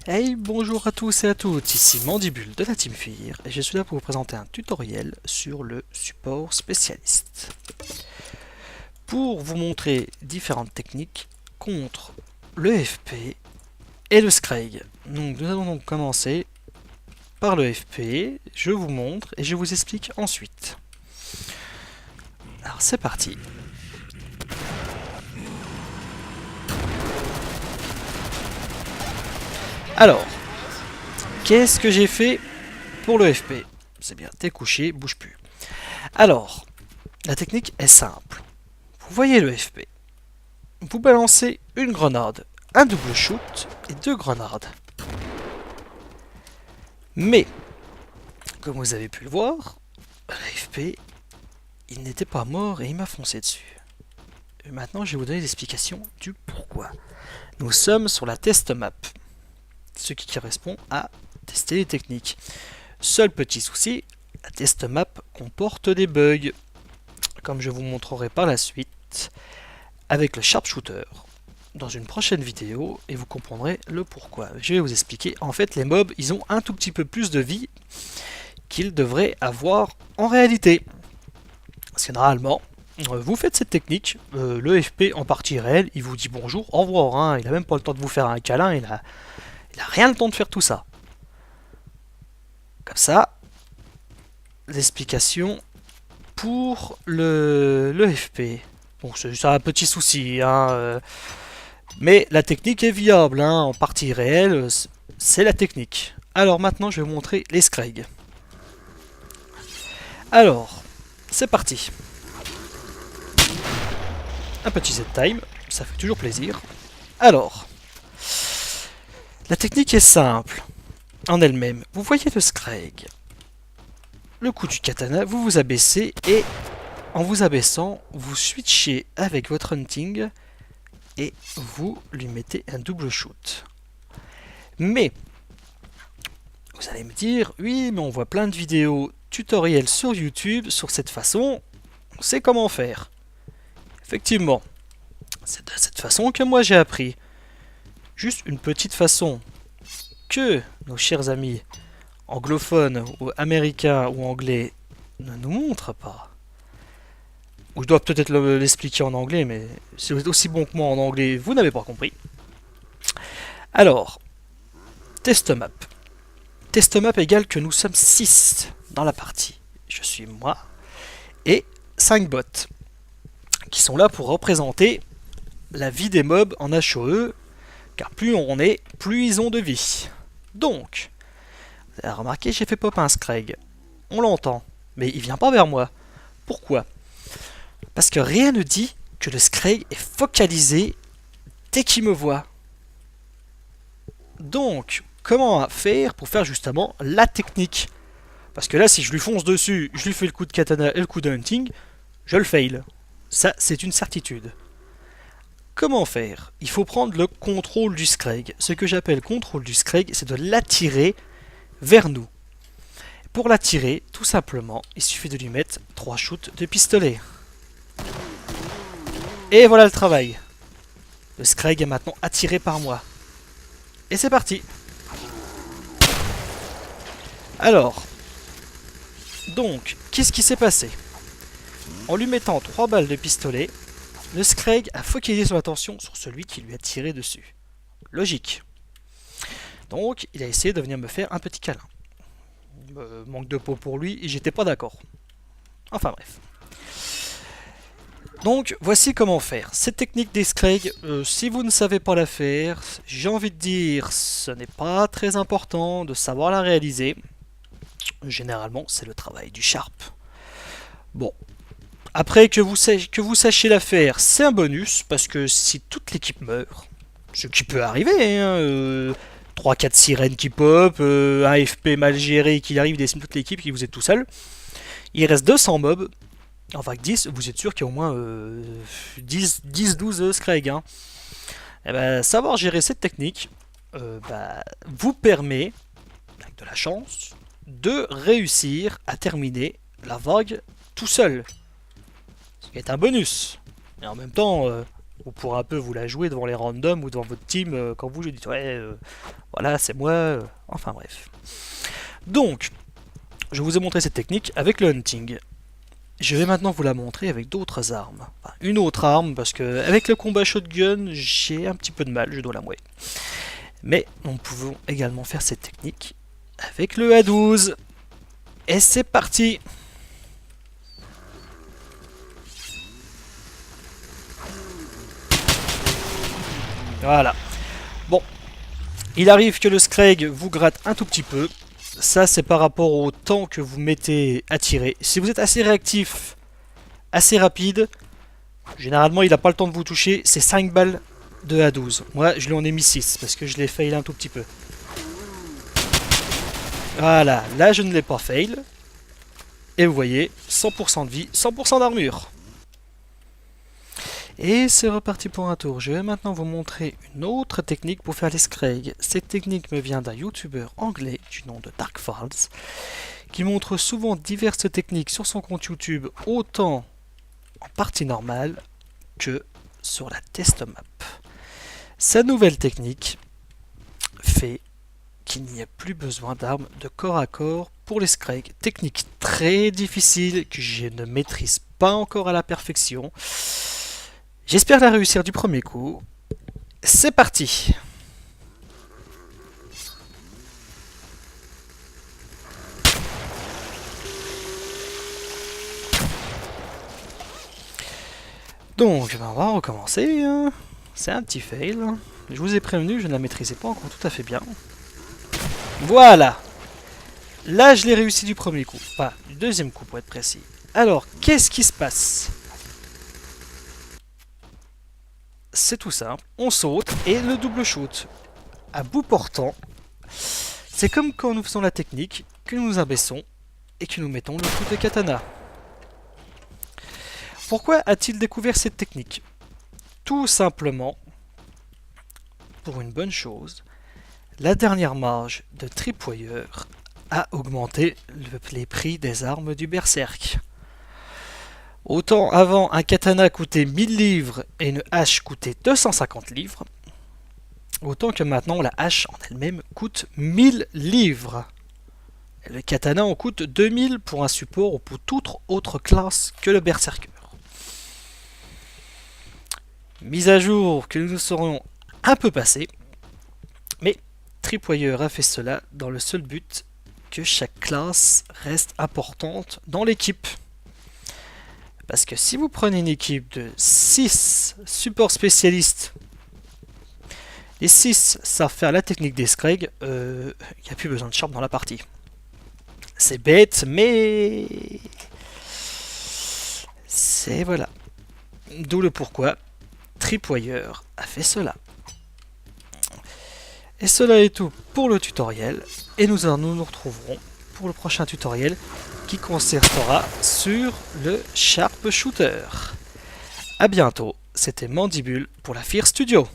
Hey, bonjour à tous et à toutes, ici Mandibule de la Team Fear et je suis là pour vous présenter un tutoriel sur le support spécialiste. Pour vous montrer différentes techniques contre le FP et le Scrag. Donc nous allons donc commencer par le FP, je vous montre et je vous explique ensuite. Alors c'est parti. Alors, qu'est-ce que j'ai fait pour le FP? C'est bien, t'es couché, bouge plus. Alors, la technique est simple. Vous voyez le FP. Vous balancez une grenade, un double shoot et deux grenades. Mais, comme vous avez pu le voir, le FP, il n'était pas mort et il m'a foncé dessus. Et maintenant, je vais vous donner l'explication du pourquoi. Nous sommes sur la test map, ce qui correspond à tester les techniques. Seul petit souci, la test map comporte des bugs, comme je vous montrerai par la suite avec le sharpshooter dans une prochaine vidéo et vous comprendrez le pourquoi. Je vais vous expliquer. En fait, les mobs, ils ont un tout petit peu plus de vie qu'ils devraient avoir en réalité. Parce que normalement, vous faites cette technique, le FP en partie réelle, il vous dit bonjour, au revoir, hein, il a même pas le temps de vous faire un câlin, il a rien le temps de faire tout ça. Comme ça, l'explication pour le FP. Bon, c'est un petit souci, hein, mais la technique est viable, hein, en partie réelle, c'est la technique. Alors maintenant, je vais vous montrer les Scrag. Alors, c'est parti. Un petit Z-time, ça fait toujours plaisir. Alors, la technique est simple en elle-même. Vous voyez le Scrag. Le coup du katana, vous vous abaissez et en vous abaissant, vous switchez avec votre hunting et vous lui mettez un double shoot. Mais, vous allez me dire, oui, mais on voit plein de vidéos tutoriels sur YouTube sur cette façon, on sait comment faire. Effectivement, c'est de cette façon que moi j'ai appris. Juste une petite façon que nos chers amis anglophones ou américains ou anglais ne nous montrent pas. Ou je dois peut-être l'expliquer en anglais, mais c'est aussi bon que moi en anglais, vous n'avez pas compris. Alors, test map. Test map égale que nous sommes 6 dans la partie. Je suis moi et 5 bots qui sont là pour représenter la vie des mobs en HOE, car plus on est, plus ils ont de vie. Donc, vous avez remarqué, j'ai fait pop un Scrag. On l'entend, mais il vient pas vers moi. Pourquoi? Parce que rien ne dit que le Scrag est focalisé dès qu'il me voit. Donc, comment faire pour faire justement la technique? Parce que là, si je lui fonce dessus, je lui fais le coup de katana et le coup de hunting, je le fail. Ça, c'est une certitude. Comment faire? Il faut prendre le contrôle du Scrag. Ce que j'appelle contrôle du Scrag, c'est de l'attirer vers nous. Pour l'attirer, tout simplement, il suffit de lui mettre 3 shoots de pistolet. Et voilà le travail. Le Scrag est maintenant attiré par moi. Et c'est parti. Alors, donc, qu'est-ce qui s'est passé? En lui mettant 3 balles de pistolet, le Scrag a focalisé son attention sur celui qui lui a tiré dessus. Logique. Donc, il a essayé de venir me faire un petit câlin. Manque de peau pour lui, et j'étais pas d'accord. Enfin bref. Donc, voici comment faire. Cette technique des Scrag, si vous ne savez pas la faire, j'ai envie de dire, ce n'est pas très important de savoir la réaliser. Généralement, c'est le travail du Sharp. Bon, après que vous sachiez la faire, c'est un bonus, parce que si toute l'équipe meurt, ce qui peut arriver, hein, 3-4 sirènes qui pop, un FP mal géré qui arrive, décime toute l'équipe, qui vous êtes tout seul, il reste 200 mobs, enfin 10, vous êtes sûr qu'il y a au moins 10-12 Scrag. Hein. Et ben, savoir gérer cette technique vous permet, avec de la chance, de réussir à terminer la vague tout seul. Ce qui est un bonus. Et en même temps, Vous pourrez un peu vous la jouer devant les randoms ou devant votre team quand vous dites ouais, voilà, c'est moi. Enfin bref. Donc, je vous ai montré cette technique avec le hunting. Je vais maintenant vous la montrer avec d'autres armes. Enfin, une autre arme, parce que avec le combat shotgun, j'ai un petit peu de mal, je dois l'avouer. Mais nous pouvons également faire cette technique avec le A12. Et c'est parti! Voilà. Bon, il arrive que le Scrag vous gratte un tout petit peu. Ça, c'est par rapport au temps que vous mettez à tirer. Si vous êtes assez réactif, assez rapide, généralement, il n'a pas le temps de vous toucher. C'est 5 balles de A12. Moi, je lui en ai mis 6 parce que je l'ai fail un tout petit peu. Voilà, là, je ne l'ai pas fail. Et vous voyez, 100% de vie, 100% d'armure. Et c'est reparti pour un tour. Je vais maintenant vous montrer une autre technique pour faire les Scrag. Cette technique me vient d'un youtubeur anglais du nom de Dark Falls, qui montre souvent diverses techniques sur son compte YouTube, autant en partie normale que sur la test map. Sa nouvelle technique fait qu'il n'y a plus besoin d'armes de corps à corps pour les Scrag. Technique très difficile que je ne maîtrise pas encore à la perfection. J'espère la réussir du premier coup. C'est parti! Donc, on va recommencer. C'est un petit fail. Je vous ai prévenu, je ne la maîtrisais pas encore tout à fait bien. Voilà! Là, je l'ai réussi du premier coup. Enfin, du deuxième coup pour être précis. Alors, qu'est-ce qui se passe? C'est tout simple. On saute et le double shoot. À bout portant, c'est comme quand nous faisons la technique, que nous nous abaissons et que nous mettons le coup de katana. Pourquoi a-t-il découvert cette technique? Tout simplement pour une bonne chose. La dernière marge de Tripwire a augmenté les prix des armes du Berserk. Autant avant un katana coûtait 1000 livres et une hache coûtait 250 livres, autant que maintenant la hache en elle-même coûte 1000 livres. Et le katana en coûte 2000 pour un support ou pour toute autre classe que le Berserker. Mise à jour que nous serons un peu passés, mais Tripwire a fait cela dans le seul but que chaque classe reste importante dans l'équipe. Parce que si vous prenez une équipe de 6 supports spécialistes, les 6 savent faire la technique des Scrag, il n'y a plus besoin de Sharp dans la partie. C'est bête, mais c'est voilà. D'où le pourquoi Tripwire a fait cela. Et cela est tout pour le tutoriel, et nous nous retrouverons pour le prochain tutoriel qui consistera sur le Sharp Shooter. A bientôt, c'était Mandibule pour la Fear Studio.